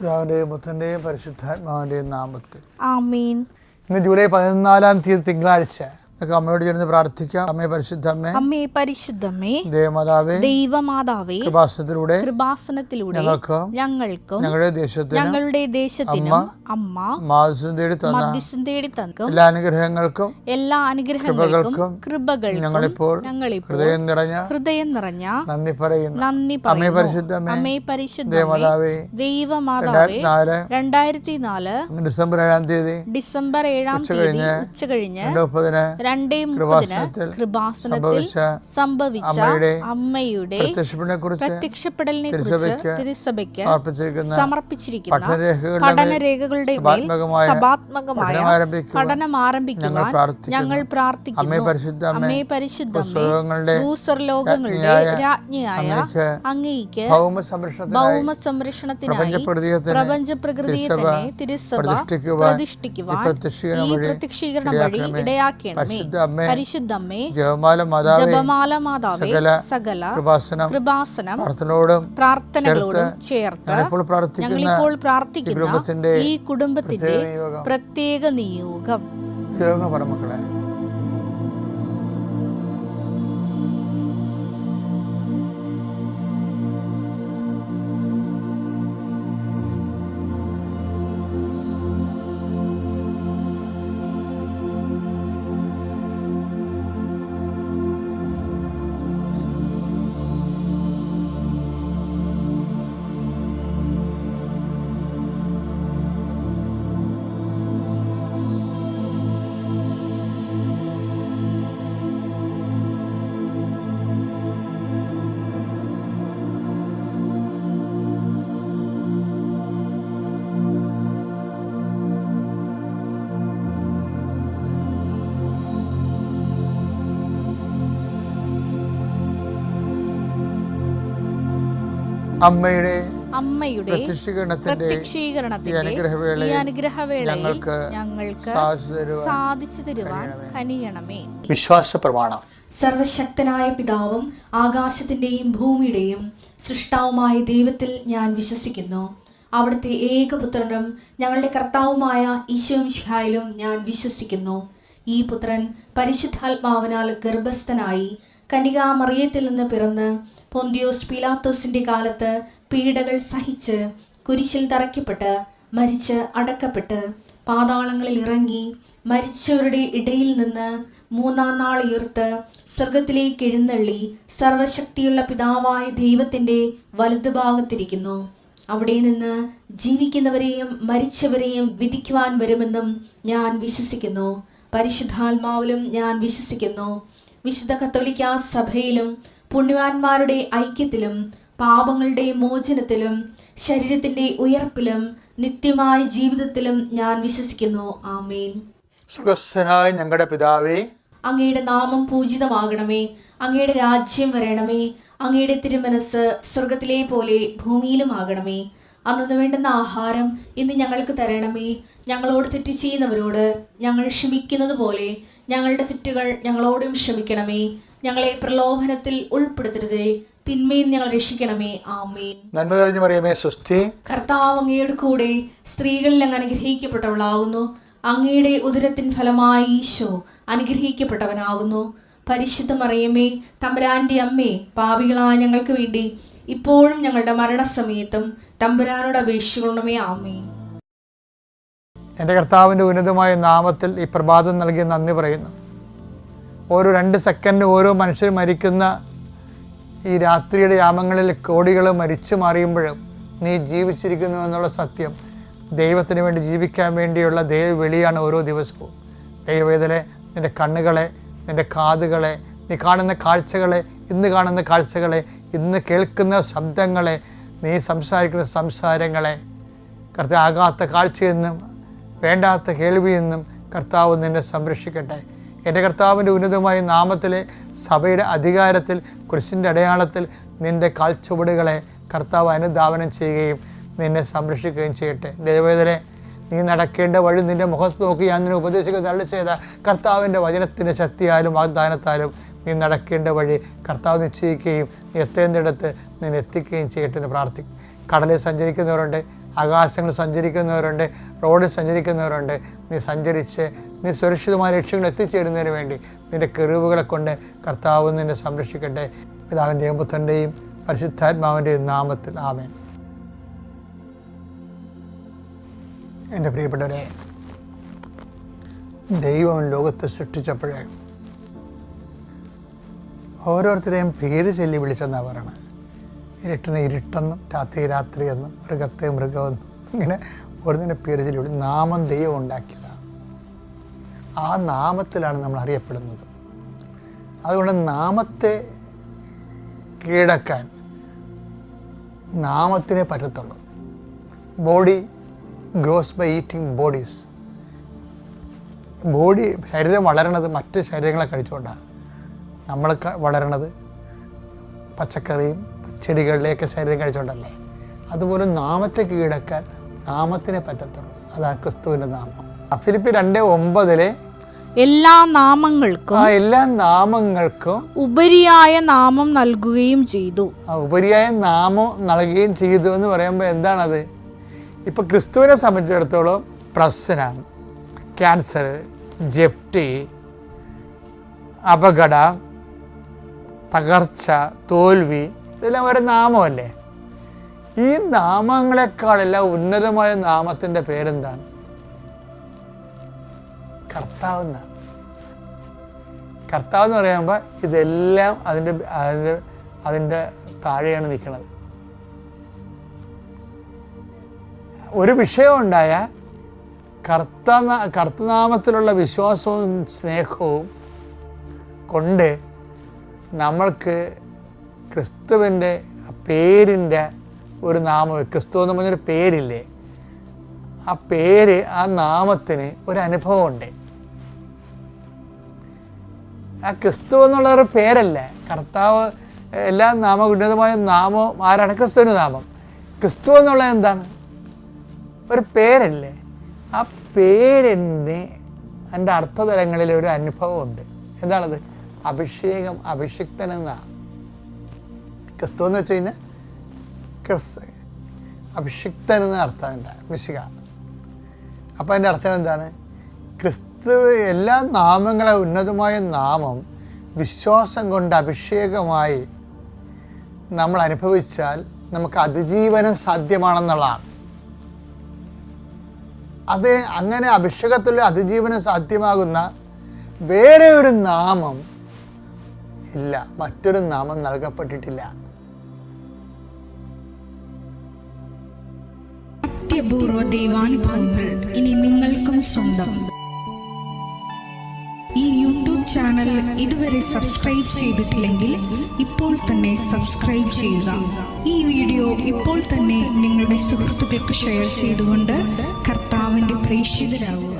പിതാവിന്റെയും പുത്രന്റെയും പരിശുദ്ധാത്മാവിന്റെയും നാമത്തിൽ ആമേൻ. ഇന്ന് ജൂലൈ 14 തിങ്കളാഴ്ച. അമ്മയോട് ചേർന്ന് പ്രാർത്ഥിക്കാം. അമ്മേ പരിശുദ്ധമ്മേ, അമ്മേ പരിശുദ്ധമ്മേ, ദേവമാതാവേ, ദൈവമാതാവേ, കൃപാസനത്തിലൂടെ ഞങ്ങൾക്കും ഞങ്ങളുടെ ദേശത്തിനും അമ്മ മധ്യസ്ഥം തേടി തന്ന എല്ലാ അനുഗ്രഹങ്ങൾക്കും കൃപകൾക്കും ഞങ്ങളിപ്പോൾ ഹൃദയം നിറഞ്ഞ നന്ദി പറയുന്നു. അമ്മേ പരിശുദ്ധമ്മേ, ദേവമാതാവേ, 2004 ഡിസംബർ 7 തീയതി ഉച്ചകഴിഞ്ഞ് 2:30 കൃപാസനത്തിൽ സംഭവിച്ച അമ്മയുടെ പ്രത്യക്ഷപ്പെടലിനെ കുറിച്ച് തിരുസഭയ്ക്ക് സമർപ്പിച്ചിരിക്കുന്ന പഠനരേഖകളുടെ സഭാത്മകമായ പഠനം ആരംഭിക്കുവാൻ ഞങ്ങൾ പ്രാർത്ഥിക്കുന്നു. അമ്മേ പരിശുദ്ധമ്മേ, ഭൂസ്വർലോകങ്ങളുടെ രാജ്ഞിയായ അങ്ങേയ്ക്ക് ഭൗമ സംരക്ഷണത്തിനായി പ്രപഞ്ചപ്രകൃതിയെ തന്നെ തിരുസഭ പ്രതിഷ്ഠിക്കുവാൻ ഈ പ്രത്യക്ഷീകരണം വഴി ഇടയാക്കി പരിശുദ്ധമ്മേ, ജപമാല മാതാവേ, സകല കൃപാസനം പ്രാർത്ഥനകളോടും ചേർത്ത് ഞങ്ങളിപ്പോൾ പ്രാർത്ഥിക്കുന്ന ഈ കുടുംബത്തിന്റെ പ്രത്യേക നിയോഗം. മക്കളെ, അമ്മയുടെ പ്രത്യക്ഷീകരണത്തിന്റെ അനുഗ്രഹവേളയിൽ ഞങ്ങൾക്ക് സാധിച്ചു തരുവാൻ കനിയണമേ. വിശ്വാസ പ്രമാണം. സർവശക്തനായ പിതാവും ആകാശത്തിന്റെയും ഭൂമിയുടെയും സൃഷ്ടാവുമായ ദൈവത്തിൽ ഞാൻ വിശ്വസിക്കുന്നു. അവിടുത്തെ ഏകപുത്രനും ഞങ്ങളുടെ കർത്താവുമായ ഈശോമിശിഹായിലും ഞാൻ വിശ്വസിക്കുന്നു. ഈ പുത്രൻ പരിശുദ്ധാത്മാവിനാൽ ഗർഭസ്ഥനായി കന്യകാമറിയത്തിൽ നിന്ന് പിറന്ന് പൊന്തിയോസ് പീലാത്തോസിന്റെ കാലത്ത് പീഡകൾ സഹിച്ച് കുരിശിൽ തറയ്ക്കപ്പെട്ട് മരിച്ച് അടക്കപ്പെട്ട് പാതാളങ്ങളിൽ ഇറങ്ങി മരിച്ചവരുടെ ഇടയിൽ നിന്ന് 3-ാം നാൾ ഉയർത്ത് സ്വർഗത്തിലേക്ക് എഴുന്നള്ളി സർവശക്തിയുള്ള പിതാവായ ദൈവത്തിന്റെ വലതുഭാഗത്തിരിക്കുന്നു. അവിടെ നിന്ന് ജീവിക്കുന്നവരെയും മരിച്ചവരെയും വിധിക്കുവാൻ വരുമെന്നും ഞാൻ വിശ്വസിക്കുന്നു. പരിശുദ്ധാത്മാവിലും ഞാൻ വിശ്വസിക്കുന്നു. വിശുദ്ധ കത്തോലിക്കാ സഭയിലും പുണ്യവാന്മാരുടെ ഐക്യത്തിലും പാപങ്ങളുടെ മോചനത്തിലും ശരീരത്തിന്റെ ഉയർപ്പിലും നിത്യമായ ജീവിതത്തിലും ഞാൻ വിശ്വസിക്കുന്നു. ആമേൻ. സ്വർഗ്ഗസ്ഥനായ ഞങ്ങളുടെ പിതാവേ, അങ്ങയുടെ നാമം പൂജിതമാകണമേ. അങ്ങയുടെ രാജ്യം വരണമേ. അങ്ങയുടെ തിരുമനസ് സ്വർഗത്തിലെ പോലെ ഭൂമിയിലും ആകണമേ. അന്നു വേണ്ടുന്ന ആഹാരം ഇന്ന് ഞങ്ങൾക്ക് തരണമേ. ഞങ്ങളോട് തെറ്റ് ചെയ്യുന്നവരോട് ഞങ്ങൾ ക്ഷമിക്കുന്നത് പോലെ ഞങ്ങളുടെ തെറ്റുകൾ ഞങ്ങളോടും ക്ഷമിക്കണമേ. ഞങ്ങളെ പ്രലോഭനത്തിൽ ഉൾപ്പെടുത്തരുതേ, തിന്മയിൽ ഞങ്ങൾ രക്ഷിക്കണമേ. ആമേൻ. നന്മ നിറഞ്ഞ മറിയമേ, സ്വസ്തി. കർത്താവ് അങ്ങയുടെ കൂടെ സ്ത്രീകളിൽ അങ്ങ് അനുഗ്രഹിക്കപ്പെട്ടവളാകുന്നു. അങ്ങയുടെ ഉദരത്തിൻ ഫലമായി ഈശോ അനുഗ്രഹിക്കപ്പെട്ടവനാകുന്നു. പരിശുദ്ധ മറിയമേ, തമ്പുരാന്റെ അമ്മേ, പാപികളായ ഞങ്ങൾക്ക് വേണ്ടി ഇപ്പോഴും ഞങ്ങളുടെ മരണസമയത്തും തമ്പുരാനോട് അപേക്ഷിക്കണമേ. ആമേൻ. എൻ്റെ കർത്താവിൻ്റെ ഉന്നതമായ നാമത്തിൽ ഈ പ്രഭാതം നൽകി നന്ദി പറയുന്നു. ഓരോ 2 സെക്കൻഡ് ഓരോ മനുഷ്യർ മരിക്കുന്ന ഈ രാത്രിയുടെ യാമങ്ങളിൽ കോടികൾ മരിച്ചു മാറിയുമ്പോഴും നീ ജീവിച്ചിരിക്കുന്നു എന്നുള്ള സത്യം, ദൈവത്തിന് വേണ്ടി ജീവിക്കാൻ വേണ്ടിയുള്ള ദൈവവിളിയാണ് ഓരോ ദിവസവും. ദൈവവേദനെ, നിൻ്റെ കണ്ണുകളെ, നിൻ്റെ കാതുകളെ, നീ കാണുന്ന കാഴ്ചകളെ, ഇന്ന് കാണുന്ന കാഴ്ചകളെ, ഇന്ന് കേൾക്കുന്ന ശബ്ദങ്ങളെ, നീ സംസാരിക്കുന്ന സംസാരങ്ങളെ, കർത്താവ് ആകാത്ത കാഴ്ചയെന്നും വേണ്ടാത്ത കേൾവിയെന്നും കർത്താവ് നിന്നെ സംരക്ഷിക്കട്ടെ. എൻ്റെ കർത്താവിൻ്റെ ഉന്നതമായ നാമത്തിലെ സഭയുടെ അധികാരത്തിൽ കുരിശിൻ്റെ അടയാളത്തിൽ നിൻ്റെ കാൽച്ചുവടുകളെ കർത്താവ് അനുധാവനം ചെയ്യുകയും നിന്നെ സംരക്ഷിക്കുകയും ചെയ്യട്ടെ. ദൈവവേദനെ, നീ നടക്കേണ്ട വഴി നിൻ്റെ മുഖത്ത് നോക്കി ഞാൻ നിന്നെ ഉപദേശിക്കുന്ന അരുളി ചെയ്ത കർത്താവിൻ്റെ വചനത്തിൻ്റെ ശക്തിയാലും വാഗ്ദാനത്താലും നീ നടക്കേണ്ട വഴി കർത്താവ് നിശ്ചയിക്കുകയും നീ എത്തേണ്ടിടത്ത് നിന്നെ എത്തിക്കുകയും ചെയ്യട്ടെ എന്ന് പ്രാർത്ഥിക്കും. കടലിൽ സഞ്ചരിക്കുന്നവരുണ്ട്, ആകാശങ്ങളിൽ സഞ്ചരിക്കുന്നവരുണ്ട്, റോഡിൽ സഞ്ചരിക്കുന്നവരുണ്ട്. നീ സഞ്ചരിച്ച് നീ സുരക്ഷിതമായ ലക്ഷ്യങ്ങൾ എത്തിച്ചേരുന്നതിന് വേണ്ടി നിൻ്റെ കെറൂബുകളെ കൊണ്ട് കർത്താവ് നിന്നെ സംരക്ഷിക്കട്ടെ. പിതാവിൻ്റെയും പുത്രൻ്റെയും പരിശുദ്ധാത്മാവിൻ്റെയും നാമത്തിൽ ആമേൻ. എൻ്റെ പ്രിയപ്പെട്ടവരെ, ദൈവം ലോകത്തെ സൃഷ്ടിച്ചപ്പോഴേ ഓരോരുത്തരെയും പേര് ചൊല്ലി വിളിച്ചെന്നാണ് പറയണത്. ഇരുട്ടിനെ ഇരുട്ടെന്നും രാത്രി രാത്രിയെന്നും മൃഗത്തെ മൃഗമെന്നും ഇങ്ങനെ ഓരോന്നിൻ്റെ പേര് ചൊല്ലി വിളി. നാമം ദൈവം ഉണ്ടാക്കിയതാണ്. ആ നാമത്തിലാണ് നമ്മൾ അറിയപ്പെടുന്നത്. അതുകൊണ്ട് നാമത്തെ കീഴടക്കാൻ നാമത്തിനെ പറ്റത്തുള്ളൂ. Body grows by eating bodies. ശരീരം വളരണത് മറ്റ് ശരീരങ്ങളെ കഴിച്ചുകൊണ്ടാണ്. നമ്മൾ വളരണത് പച്ചക്കറിയും ചെടികളിലേക്ക് ശരീരം കഴിച്ചുകൊണ്ടല്ലേ. അതുപോലെ നാമത്തെ കീഴടക്കാൻ നാമത്തിനെ പറ്റത്തുള്ളൂ. അതാണ് ക്രിസ്തുവിൻ്റെ നാമം. ഫിലിപ്പി 2:9 എല്ലാ നാമങ്ങൾക്കും ഉപരിയായ നാമം നൽകുകയും ചെയ്തു. ഉപരിയായ നാമം നൽകുകയും ചെയ്തു എന്ന് പറയുമ്പോൾ എന്താണത്? ഇപ്പം ക്രിസ്തുവിനെ സംബന്ധിച്ചിടത്തോളം പ്രശ്നം, ക്യാൻസർ, ജപ്തി, അപകടം, തകർച്ച, തോൽവി ഇതെല്ലാം ഒരു നാമമല്ലേ. ഈ നാമങ്ങളെക്കാളെല്ലാം ഉന്നതമായ നാമത്തിൻ്റെ പേരെന്താണ്? കർത്താവ്. കർത്താവ് എന്ന് പറയുമ്പോൾ ഇതെല്ലാം അതിൻ്റെ താഴെയാണ് നിൽക്കുന്നത്. ഒരു വിഷയം ഉണ്ടായാൽ കർത്തനാമത്തിലുള്ള വിശ്വാസവും സ്നേഹവും കൊണ്ട് നമ്മൾക്ക് ക്രിസ്തുവിൻ്റെ പേരിൻ്റെ ഒരു നാമം, ക്രിസ്തു എന്ന് പറഞ്ഞൊരു പേരില്ലേ, ആ പേര്, ആ നാമത്തിന് ഒരു അനുഭവമുണ്ട്. ആ ക്രിസ്തു എന്നുള്ളൊരു പേരല്ല. കർത്താവ് എല്ലാ ഉന്നതമായ നാമവും ആരാണ്? ക്രിസ്തുവിൻ്റെ നാമം. ക്രിസ്തു എന്നുള്ളത് എന്താണ്? ഒരു പേരല്ലേ. ആ പേരിന് എൻ്റെ അർത്ഥതലങ്ങളിൽ ഒരു അനുഭവമുണ്ട്. എന്താണത്? അഭിഷേകം, അഭിഷിക്തൻ എന്നാണ്. ക്രിസ്തു എന്ന് വെച്ച് കഴിഞ്ഞാൽ അഭിഷിക്തൻ എന്ന അർത്ഥമുണ്ട്, മിശിക. അപ്പോൾ അതിൻ്റെ അർത്ഥം എന്താണ്? ക്രിസ്തു എല്ലാ നാമങ്ങളെ ഉന്നതമായ നാമം വിശ്വാസം കൊണ്ട് അഭിഷേകമായി നമ്മൾ അനുഭവിച്ചാൽ നമുക്ക് അതിജീവനം സാധ്യമാണെന്നുള്ളതാണ്. അങ്ങനെ അഭിഷേകത്തിൽ അതിജീവനം സാധ്യമാകുന്ന വേറെ ഒരു നാമം ഇല്ല, മറ്റൊരു നാമം നൽകപ്പെട്ടിട്ടില്ല. അത്യപൂർവ ദൈവാനുഭവങ്ങൾ ഇനി നിങ്ങൾക്കും സ്വന്തം. ഈ യൂട്യൂബ് ചാനൽ ഇതുവരെ സബ്സ്ക്രൈബ് ചെയ്തിട്ടില്ലെങ്കിൽ ഇപ്പോൾ തന്നെ സബ്സ്ക്രൈബ് ചെയ്യുക. ഈ വീഡിയോ ഇപ്പോൾ തന്നെ നിങ്ങളുടെ സുഹൃത്തുക്കൾക്ക് ഷെയർ ചെയ്തുകൊണ്ട് കർത്താവിൻ്റെ പ്രേക്ഷിതരാകുക.